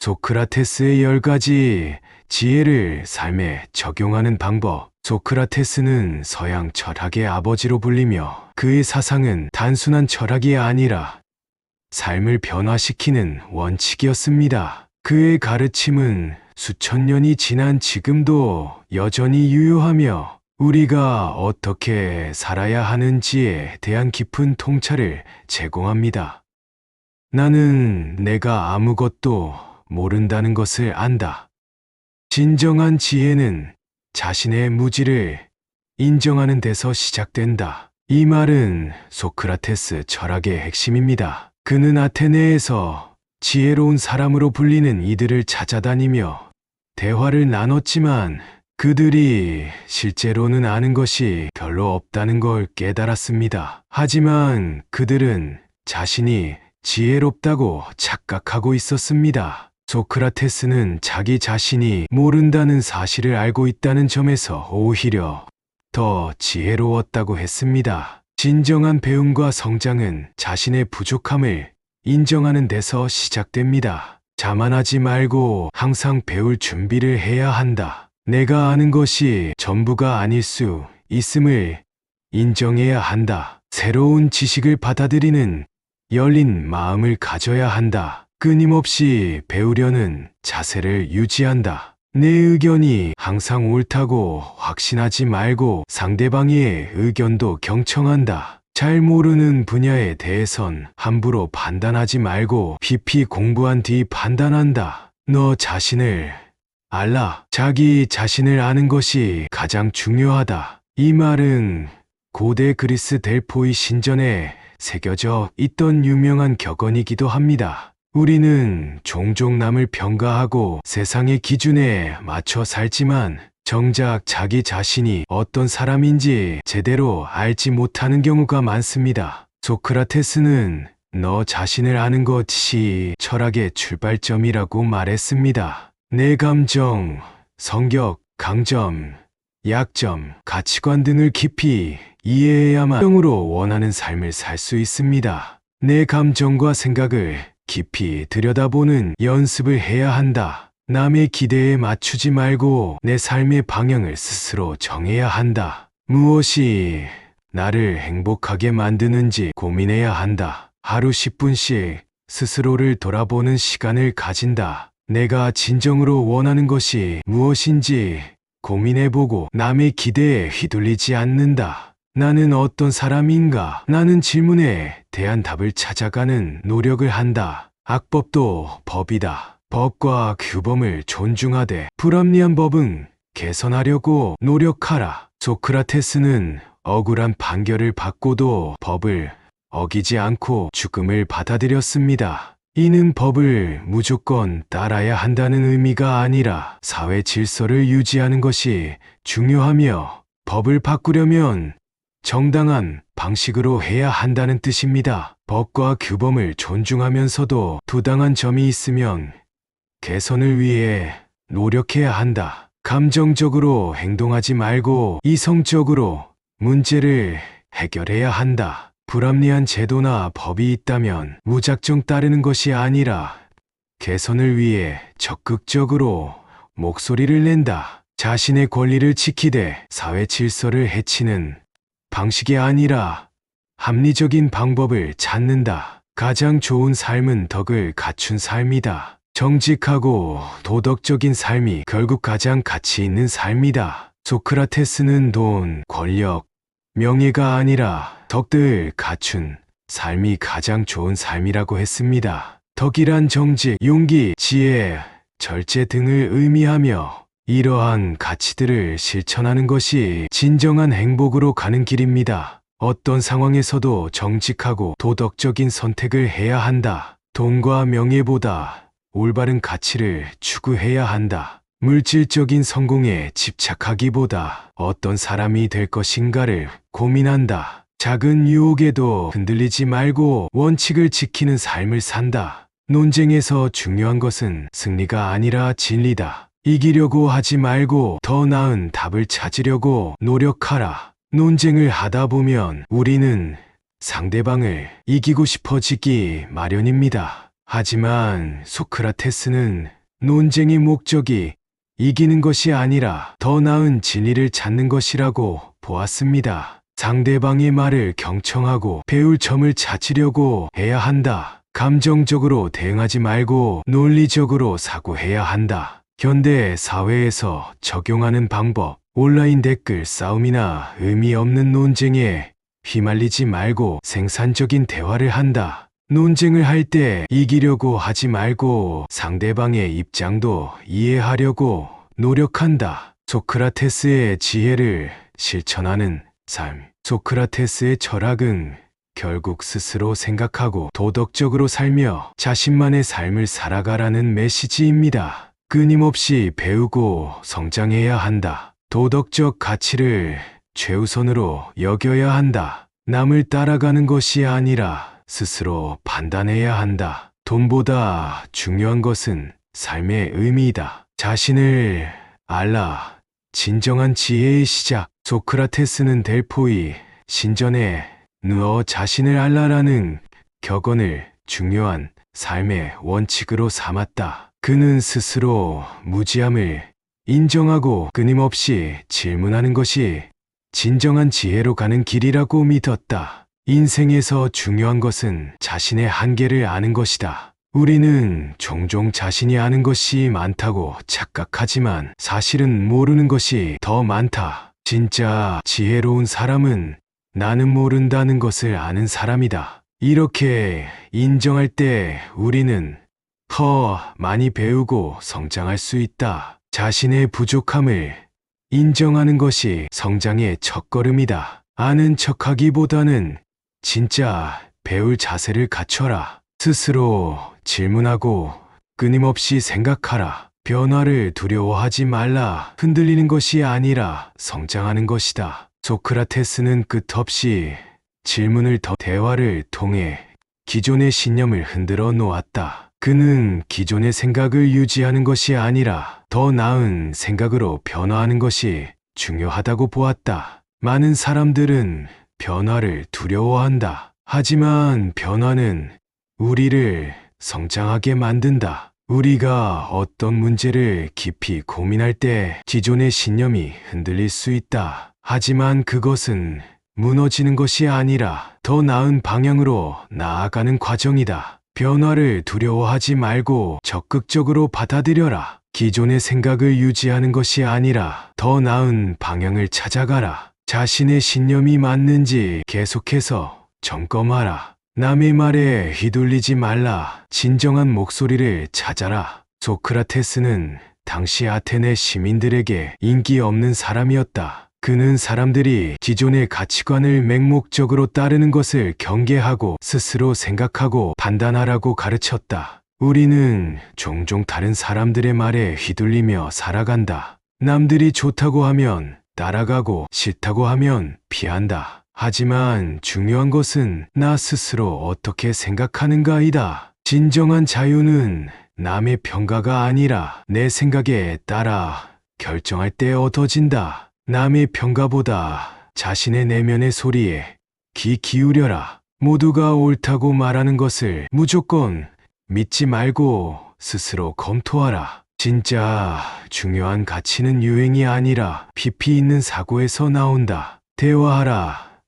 소크라테스의 10가지 지혜를 삶에 적용하는 방법. 소크라테스는 서양 철학의 아버지로 불리며 그의 사상은 단순한 철학이 아니라 삶을 변화시키는 원칙이었습니다. 그의 가르침은 수천 년이 지난 지금도 여전히 유효하며 우리가 어떻게 살아야 하는지에 대한 깊은 통찰을 제공합니다. 나는 내가 아무것도 모른다는 것을 안다. 진정한 지혜는 자신의 무지를 인정하는 데서 시작된다. 이 말은 소크라테스 철학의 핵심입니다. 그는 아테네에서 지혜로운 사람으로 불리는 이들을 찾아다니며 대화를 나눴지만 그들이 실제로는 아는 것이 별로 없다는 걸 깨달았습니다. 하지만 그들은 자신이 지혜롭다고 착각하고 있었습니다. 소크라테스는 자기 자신이 모른다는 사실을 알고 있다는 점에서 오히려 더 지혜로웠다고 했습니다. 진정한 배움과 성장은 자신의 부족함을 인정하는 데서 시작됩니다. 자만하지 말고 항상 배울 준비를 해야 한다. 내가 아는 것이 전부가 아닐 수 있음을 인정해야 한다. 새로운 지식을 받아들이는 열린 마음을 가져야 한다. 끊임없이 배우려는 자세를 유지한다. 내 의견이 항상 옳다고 확신하지 말고 상대방의 의견도 경청한다. 잘 모르는 분야에 대해선 함부로 판단하지 말고 깊이 공부한 뒤 판단한다. 너 자신을 알라. 자기 자신을 아는 것이 가장 중요하다. 이 말은 고대 그리스 델포이 신전에 새겨져 있던 유명한 격언이기도 합니다. 우리는 종종 남을 평가하고 세상의 기준에 맞춰 살지만 정작 자기 자신이 어떤 사람인지 제대로 알지 못하는 경우가 많습니다. 소크라테스는 너 자신을 아는 것이 철학의 출발점이라고 말했습니다. 내 감정, 성격, 강점, 약점, 가치관 등을 깊이 이해해야만 정으로 원하는 삶을 살 수 있습니다. 내 감정과 생각을 깊이 들여다보는 연습을 해야 한다. 남의 기대에 맞추지 말고 내 삶의 방향을 스스로 정해야 한다. 무엇이 나를 행복하게 만드는지 고민해야 한다. 하루 10분씩 스스로를 돌아보는 시간을 가진다. 내가 진정으로 원하는 것이 무엇인지 고민해보고 남의 기대에 휘둘리지 않는다. 나는 어떤 사람인가? 라는 질문에 대한 답을 찾아가는 노력을 한다. 악법도 법이다. 법과 규범을 존중하되 불합리한 법은 개선하려고 노력하라. 소크라테스는 억울한 판결을 받고도 법을 어기지 않고 죽음을 받아들였습니다. 이는 법을 무조건 따라야 한다는 의미가 아니라 사회 질서를 유지하는 것이 중요하며 법을 바꾸려면 정당한 방식으로 해야 한다는 뜻입니다. 법과 규범을 존중하면서도 부당한 점이 있으면 개선을 위해 노력해야 한다. 감정적으로 행동하지 말고 이성적으로 문제를 해결해야 한다. 불합리한 제도나 법이 있다면 무작정 따르는 것이 아니라 개선을 위해 적극적으로 목소리를 낸다. 자신의 권리를 지키되 사회 질서를 해치는 방식이 아니라 합리적인 방법을 찾는다. 가장 좋은 삶은 덕을 갖춘 삶이다. 정직하고 도덕적인 삶이 결국 가장 가치 있는 삶이다. 소크라테스는 돈, 권력, 명예가 아니라 덕을 갖춘 삶이 가장 좋은 삶이라고 했습니다. 덕이란 정직, 용기, 지혜, 절제 등을 의미하며 이러한 가치들을 실천하는 것이 진정한 행복으로 가는 길입니다. 어떤 상황에서도 정직하고 도덕적인 선택을 해야 한다. 돈과 명예보다 올바른 가치를 추구해야 한다. 물질적인 성공에 집착하기보다 어떤 사람이 될 것인가를 고민한다. 작은 유혹에도 흔들리지 말고 원칙을 지키는 삶을 산다. 논쟁에서 중요한 것은 승리가 아니라 진리다. 이기려고 하지 말고 더 나은 답을 찾으려고 노력하라. 논쟁을 하다 보면 우리는 상대방을 이기고 싶어지기 마련입니다. 하지만 소크라테스는 논쟁의 목적이 이기는 것이 아니라 더 나은 진리를 찾는 것이라고 보았습니다. 상대방의 말을 경청하고 배울 점을 찾으려고 해야 한다. 감정적으로 대응하지 말고 논리적으로 사고해야 한다. 현대 사회에서 적용하는 방법, 온라인 댓글 싸움이나 의미 없는 논쟁에 휘말리지 말고 생산적인 대화를 한다. 논쟁을 할 때 이기려고 하지 말고 상대방의 입장도 이해하려고 노력한다. 소크라테스의 지혜를 실천하는 삶. 소크라테스의 철학은 결국 스스로 생각하고 도덕적으로 살며 자신만의 삶을 살아가라는 메시지입니다. 끊임없이 배우고 성장해야 한다. 도덕적 가치를 최우선으로 여겨야 한다. 남을 따라가는 것이 아니라 스스로 판단해야 한다. 돈보다 중요한 것은 삶의 의미이다. 자신을 알라. 진정한 지혜의 시작. 소크라테스는 델포이 신전에 너 자신을 알라라는 격언을 중요한 삶의 원칙으로 삼았다. 그는 스스로 무지함을 인정하고 끊임없이 질문하는 것이 진정한 지혜로 가는 길이라고 믿었다. 인생에서 중요한 것은 자신의 한계를 아는 것이다. 우리는 종종 자신이 아는 것이 많다고 착각하지만 사실은 모르는 것이 더 많다. 진짜 지혜로운 사람은 나는 모른다는 것을 아는 사람이다. 이렇게 인정할 때 우리는 더 많이 배우고 성장할 수 있다. 자신의 부족함을 인정하는 것이 성장의 첫걸음이다. 아는 척하기보다는 진짜 배울 자세를 갖춰라. 스스로 질문하고 끊임없이 생각하라. 변화를 두려워하지 말라. 흔들리는 것이 아니라 성장하는 것이다. 소크라테스는 끝없이 질문을 더 대화를 통해 기존의 신념을 흔들어 놓았다. 그는 기존의 생각을 유지하는 것이 아니라 더 나은 생각으로 변화하는 것이 중요하다고 보았다. 많은 사람들은 변화를 두려워한다. 하지만 변화는 우리를 성장하게 만든다. 우리가 어떤 문제를 깊이 고민할 때 기존의 신념이 흔들릴 수 있다. 하지만 그것은 무너지는 것이 아니라 더 나은 방향으로 나아가는 과정이다. 변화를 두려워하지 말고 적극적으로 받아들여라. 기존의 생각을 유지하는 것이 아니라 더 나은 방향을 찾아가라. 자신의 신념이 맞는지 계속해서 점검하라. 남의 말에 휘둘리지 말라. 진정한 목소리를 찾아라. 소크라테스는 당시 아테네 시민들에게 인기 없는 사람이었다. 그는 사람들이 기존의 가치관을 맹목적으로 따르는 것을 경계하고 스스로 생각하고 판단하라고 가르쳤다. 우리는 종종 다른 사람들의 말에 휘둘리며 살아간다. 남들이 좋다고 하면 따라가고 싫다고 하면 피한다. 하지만 중요한 것은 나 스스로 어떻게 생각하는가이다. 진정한 자유는 남의 평가가 아니라 내 생각에 따라 결정할 때 얻어진다. 남의 평가보다 자신의 내면의 소리에 귀 기울여라. 모두가 옳다고 말하는 것을 무조건 믿지 말고 스스로 검토하라. 진짜 중요한 가치는 유행이 아니라 깊이 있는 사고에서 나온다. 대화하라.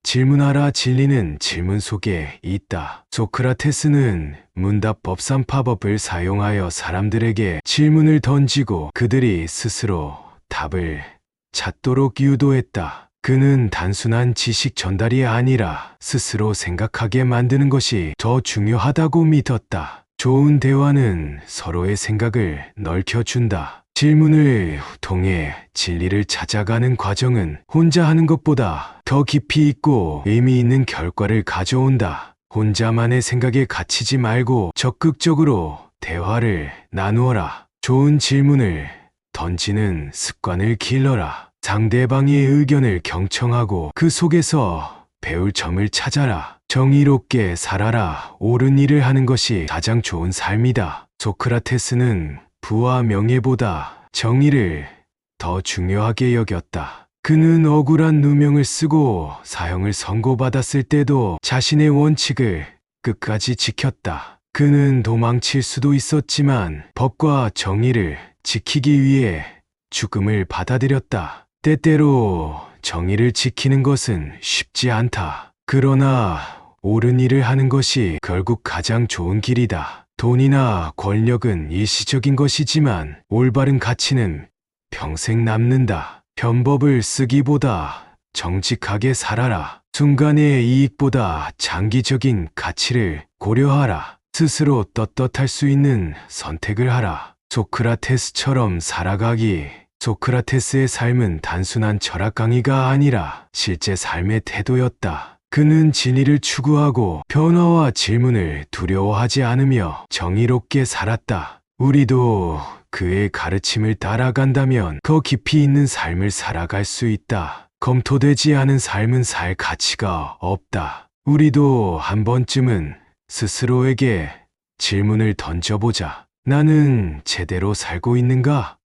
질문하라. 진리는 질문 속에 있다. 소크라테스는 문답법 3파법을 사용하여 사람들에게 질문을 던지고 그들이 스스로 답을 찾도록 유도했다. 그는 단순한 지식 전달이 아니라 스스로 생각하게 만드는 것이 더 중요하다고 믿었다. 좋은 대화는 서로의 생각을 넓혀준다. 질문을 통해 진리를 찾아가는 과정은 혼자 하는 것보다 더 깊이 있고 의미 있는 결과를 가져온다. 혼자만의 생각에 갇히지 말고 적극적으로 대화를 나누어라. 좋은 질문을 던지는 습관을 길러라. 상대방의 의견을 경청하고 그 속에서 배울 점을 찾아라. 정의롭게 살아라. 옳은 일을 하는 것이 가장 좋은 삶이다. 소크라테스는 부와 명예보다 정의를 더 중요하게 여겼다. 그는 억울한 누명을 쓰고 사형을 선고받았을 때도 자신의 원칙을 끝까지 지켰다. 그는 도망칠 수도 있었지만 법과 정의를 지키기 위해 죽음을 받아들였다. 때때로 정의를 지키는 것은 쉽지 않다. 그러나 옳은 일을 하는 것이 결국 가장 좋은 길이다. 돈이나 권력은 일시적인 것이지만 올바른 가치는 평생 남는다. 편법을 쓰기보다 정직하게 살아라. 순간의 이익보다 장기적인 가치를 고려하라. 스스로 떳떳할 수 있는 선택을 하라. 소크라테스처럼 살아가기. 소크라테스의 삶은 단순한 철학 강의가 아니라 실제 삶의 태도였다. 그는 진리를 추구하고 변화와 질문을 두려워하지 않으며 정의롭게 살았다. 우리도 그의 가르침을 따라간다면 더 깊이 있는 삶을 살아갈 수 있다. 검토되지 않은 삶은 살 가치가 없다. 우리도 한 번쯤은 스스로에게 질문을 던져보자. 나는 제대로 살고 있는가?